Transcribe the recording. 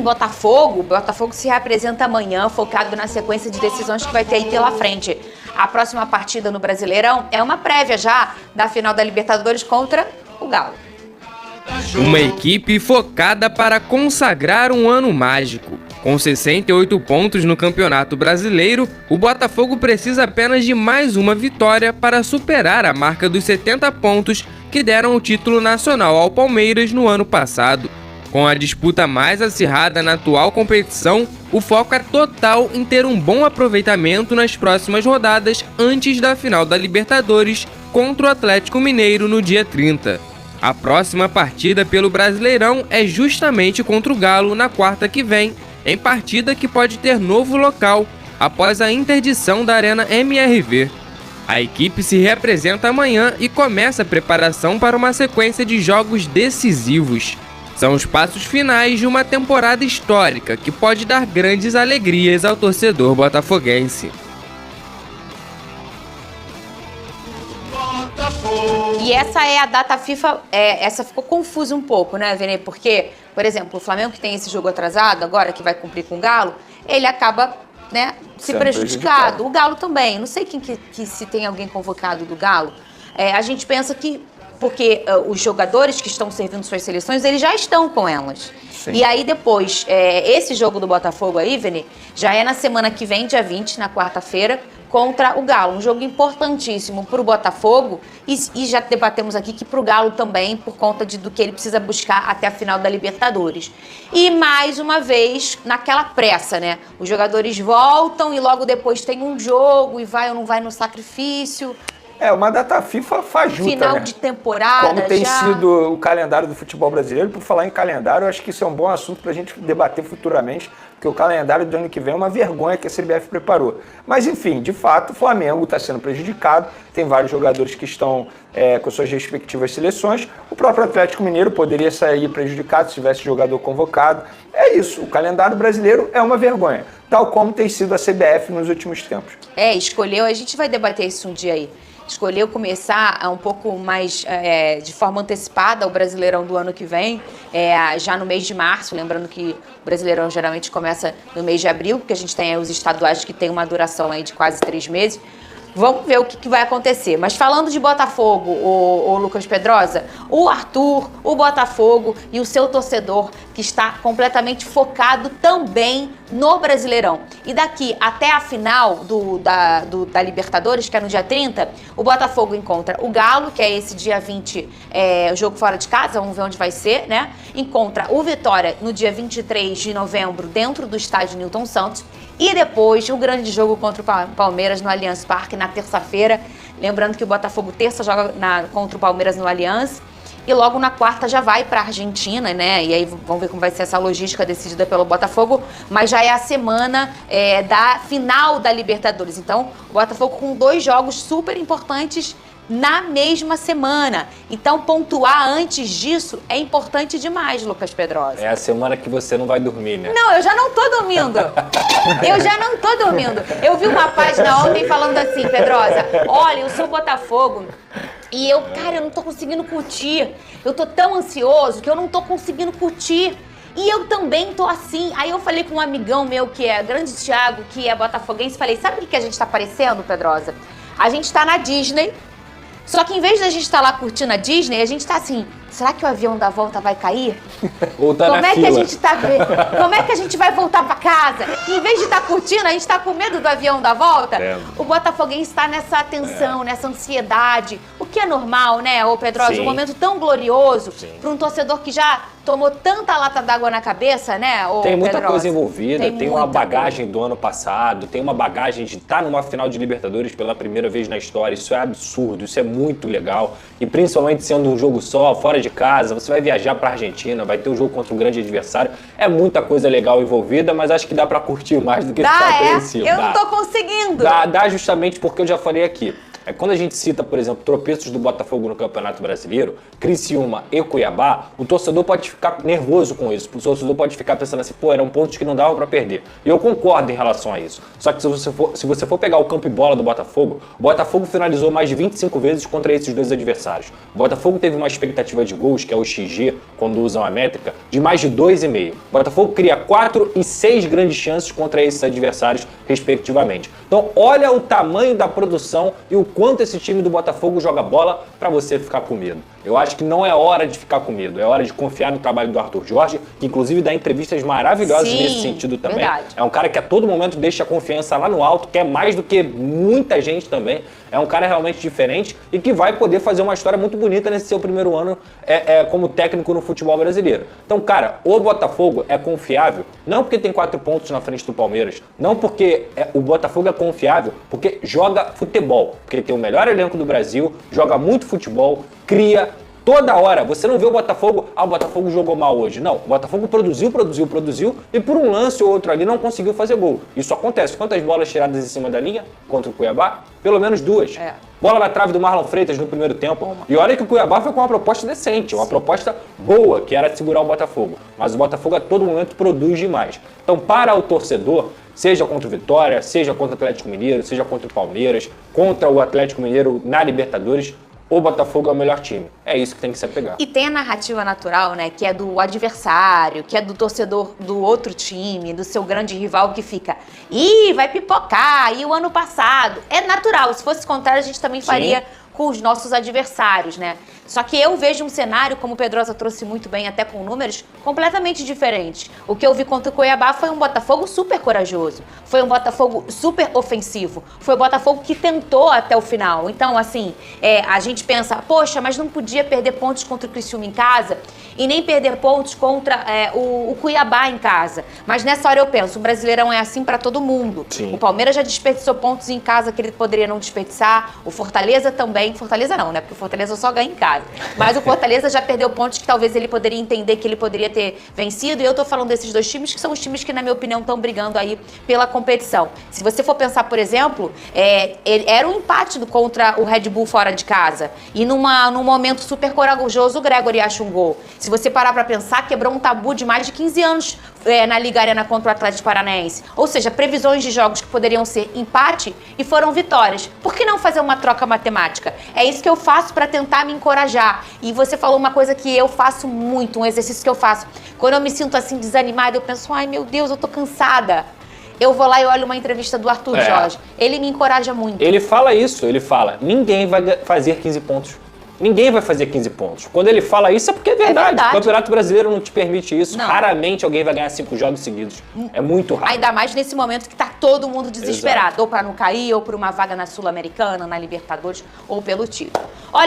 Botafogo, o Botafogo se reapresenta amanhã, focado na sequência de decisões que vai ter aí pela frente. A próxima partida no Brasileirão é uma prévia já da final da Libertadores contra o Galo. Uma equipe focada para consagrar um ano mágico. Com 68 pontos no Campeonato Brasileiro, o Botafogo precisa apenas de mais uma vitória para superar a marca dos 70 pontos que deram o título nacional ao Palmeiras no ano passado. Com a disputa mais acirrada na atual competição, o foco é total em ter um bom aproveitamento nas próximas rodadas antes da final da Libertadores contra o Atlético Mineiro no dia 30. A próxima partida pelo Brasileirão é justamente contra o Galo na quarta que vem, em partida que pode ter novo local após a interdição da Arena MRV. A equipe se reapresenta amanhã e começa a preparação para uma sequência de jogos decisivos. São os passos finais de uma temporada histórica que pode dar grandes alegrias ao torcedor botafoguense. E essa é a data FIFA, essa ficou confusa um pouco, né, Vene? Porque, por exemplo, o Flamengo que tem esse jogo atrasado agora, que vai cumprir com o Galo, ele acaba, né, se prejudicado. O Galo também. Não sei quem que se tem alguém convocado do Galo. A gente pensa que, porque os jogadores que estão servindo suas seleções, eles já estão com elas. Sim. E aí depois, esse jogo do Botafogo aí, Vene, já é na semana que vem, dia 20, na quarta-feira, contra o Galo. Um jogo importantíssimo para o Botafogo e já debatemos aqui que para o Galo também, por conta do que ele precisa buscar até a final da Libertadores. E mais uma vez, naquela pressa, né? Os jogadores voltam e logo depois tem um jogo e vai ou não vai no sacrifício. Uma data FIFA fajuta, final, né? De temporada. Como tem sido o calendário do futebol brasileiro. Por falar em calendário, eu acho que isso é um bom assunto para a gente debater futuramente, porque o calendário do ano que vem é uma vergonha que a CBF preparou. Mas, enfim, de fato, o Flamengo está sendo prejudicado, tem vários jogadores que estão com suas respectivas seleções. O próprio Atlético Mineiro poderia sair prejudicado se tivesse jogador convocado. É isso, o calendário brasileiro é uma vergonha, tal como tem sido a CBF nos últimos tempos. Escolheu, a gente vai debater isso um dia aí. Escolheu começar um pouco mais de forma antecipada o Brasileirão do ano que vem, já no mês de março, lembrando que o Brasileirão geralmente começa no mês de abril, porque a gente tem os estaduais que tem uma duração aí de quase 3 meses. Vamos ver o que vai acontecer. Mas falando de Botafogo, o Lucas Pedrosa, o Arthur, o Botafogo e o seu torcedor que está completamente focado também no Brasileirão. E daqui até a final da Libertadores, que é no dia 30, o Botafogo encontra o Galo, que é esse dia 20, o jogo fora de casa, vamos ver onde vai ser, né? Encontra o Vitória no dia 23 de novembro, dentro do estádio Newton Santos. E depois, o grande jogo contra o Palmeiras no Allianz Parque, na terça-feira. Lembrando que o Botafogo terça joga contra o Palmeiras no Allianz. E logo na quarta já vai para a Argentina, né? E aí vamos ver como vai ser essa logística decidida pelo Botafogo. Mas já é a semana da final da Libertadores. Então, o Botafogo com 2 jogos super importantes na mesma semana. Então, pontuar antes disso é importante demais, Lucas Pedrosa. É a semana que você não vai dormir, né? Não, eu já não tô dormindo. Eu vi uma página ontem falando assim, Pedrosa, olha, eu sou Botafogo e eu não tô conseguindo curtir. Eu tô tão ansioso que eu não tô conseguindo curtir. E eu também tô assim. Aí eu falei com um amigão meu, que é grande Thiago, que é botafoguense, falei, sabe o que a gente tá parecendo, Pedrosa? A gente tá na Disney. Só que em vez da gente estar lá curtindo a Disney, a gente tá assim, será que o avião da volta vai cair? Ou tá Como na é fila. que a gente tá Como é que a gente vai voltar pra casa? Em vez de estar curtindo, a gente tá com medo do avião da volta. O botafoguense está nessa tensão, nessa ansiedade. O que é normal, né, ô Pedrosa? Sim. Um momento tão glorioso para um torcedor que já tomou tanta lata d'água na cabeça, né, ô Tem muita Pedrosa? coisa envolvida, tem uma muita bagagem do ano passado, tem uma bagagem de estar numa final de Libertadores pela primeira vez na história. Isso é absurdo, isso é muito legal. E principalmente sendo um jogo só, fora de casa, você vai viajar pra Argentina, vai ter um jogo contra um grande adversário. É muita coisa legal envolvida, mas acho que dá pra curtir mais do que só apreensivo. Eu não tô conseguindo. Dá justamente porque eu já falei aqui. é que quando a gente cita, por exemplo, tropeços do Botafogo no Campeonato Brasileiro, Criciúma e Cuiabá, o torcedor pode ficar nervoso com isso. O torcedor pode ficar pensando assim, pô, eram pontos que não dava para perder. E eu concordo em relação a isso. Só que se você for pegar o campo e bola do Botafogo, o Botafogo finalizou mais de 25 vezes contra esses dois adversários. O Botafogo teve uma expectativa de gols, que é o XG, quando usam a métrica, de mais de 2,5. O Botafogo cria 4 e 6 grandes chances contra esses adversários, respectivamente. Então, olha o tamanho da produção e o quanto esse time do Botafogo joga bola para você ficar com medo. Eu acho que não é hora de ficar com medo, é hora de confiar no trabalho do Arthur Jorge, que inclusive dá entrevistas maravilhosas nesse sentido também. Verdade. É um cara que a todo momento deixa a confiança lá no alto, quer mais do que muita gente também. É um cara realmente diferente e que vai poder fazer uma história muito bonita nesse seu primeiro ano como técnico no futebol brasileiro. Então, cara, o Botafogo é confiável, não porque tem 4 pontos na frente do Palmeiras, não porque o Botafogo é confiável, porque joga futebol, porque tem o melhor elenco do Brasil, joga muito futebol, cria toda hora. Você não vê o Botafogo, o Botafogo jogou mal hoje. Não, o Botafogo produziu e por um lance ou outro ali não conseguiu fazer gol. Isso acontece. Quantas bolas tiradas em cima da linha contra o Cuiabá? Pelo menos 2. Bola na trave do Marlon Freitas no primeiro tempo. E olha que o Cuiabá foi com uma proposta decente, uma proposta boa, que era segurar o Botafogo. Mas o Botafogo a todo momento produz demais. Então, para o torcedor, seja contra o Vitória, seja contra o Atlético Mineiro, seja contra o Palmeiras, contra o Atlético Mineiro na Libertadores, o Botafogo é o melhor time. É isso que tem que se apegar. E tem a narrativa natural, né, que é do adversário, que é do torcedor do outro time, do seu grande rival que fica, vai pipocar, e o ano passado. É natural, se fosse contrário a gente também faria com os nossos adversários, né? Só que eu vejo um cenário, como o Pedrosa trouxe muito bem, até com números, completamente diferente. O que eu vi contra o Cuiabá foi um Botafogo super corajoso, foi um Botafogo super ofensivo, foi um Botafogo que tentou até o final. Então, assim, a gente pensa, poxa, mas não podia perder pontos contra o Criciúma em casa e nem perder pontos contra o Cuiabá em casa. Mas nessa hora eu penso, o Brasileirão é assim para todo mundo. Sim. O Palmeiras já desperdiçou pontos em casa que ele poderia não desperdiçar, o Fortaleza também. Fortaleza não, né? Porque o Fortaleza só ganha em casa. Mas o Fortaleza já perdeu pontos que talvez ele poderia entender que ele poderia ter vencido. E eu tô falando desses dois times que são os times que, na minha opinião, estão brigando aí pela competição. Se você for pensar, por exemplo, era um empate contra o Red Bull fora de casa. E num momento super corajoso, o Gregory acha um gol. Se você parar pra pensar, quebrou um tabu de mais de 15 anos na Liga Arena contra o Atlético Paranaense. Ou seja, previsões de jogos que poderiam ser empate e foram vitórias. Por que não fazer uma troca matemática? É isso que eu faço para tentar me encorajar. E você falou uma coisa que eu faço muito, um exercício que eu faço. Quando eu me sinto assim desanimada, eu penso, ai meu Deus, eu tô cansada. Eu vou lá e olho uma entrevista do Arthur Jorge. Ele me encoraja muito. Ele fala isso, ele fala, ninguém vai fazer 15 pontos. Ninguém vai fazer 15 pontos. Quando ele fala isso é porque é verdade. O Campeonato Brasileiro não te permite isso. Não. Raramente alguém vai ganhar 5 jogos seguidos. É muito raro. Ainda mais nesse momento que tá todo mundo desesperado. Exato. Ou para não cair, ou por uma vaga na Sul-Americana, na Libertadores, ou pelo título. Olha,